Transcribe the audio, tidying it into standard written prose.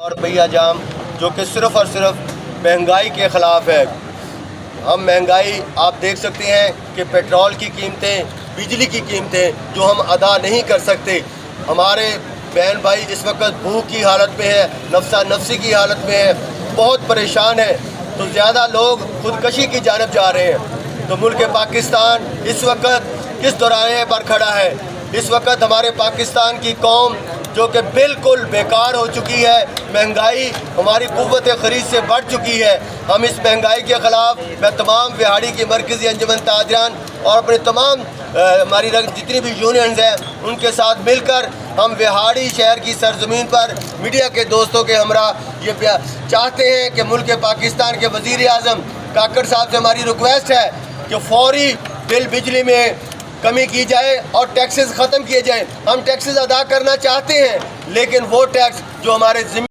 اور پہیا جام جو کہ صرف اور صرف مہنگائی کے خلاف ہے۔ ہم مہنگائی آپ دیکھ سکتے ہیں کہ پیٹرول کی قیمتیں، بجلی کی قیمتیں جو ہم ادا نہیں کر سکتے۔ ہمارے بہن بھائی اس وقت بھوک کی حالت میں ہے، نفسا نفسی کی حالت میں ہے، بہت پریشان ہے، تو زیادہ لوگ خودکشی کی جانب جا رہے ہیں۔ تو ملک پاکستان اس وقت کس دورانیے پر کھڑا ہے؟ اس وقت ہمارے پاکستان کی قوم جو کہ بالکل بیکار ہو چکی ہے، مہنگائی ہماری قوت خرید سے بڑھ چکی ہے۔ ہم اس مہنگائی کے خلاف میں تمام وہاڑی کی مرکزی انجمن تاجران اور اپنے تمام ہماری جتنی بھی یونینز ہیں ان کے ساتھ مل کر ہم وہاڑی شہر کی سرزمین پر میڈیا کے دوستوں کے ہمراہ یہ چاہتے ہیں کہ ملک پاکستان کے وزیر اعظم کاکڑ صاحب سے ہماری ریکویسٹ ہے کہ فوری بل بجلی میں کمی کی جائے اور ٹیکسز ختم کیے جائیں۔ ہم ٹیکسز ادا کرنا چاہتے ہیں لیکن وہ ٹیکس جو ہمارے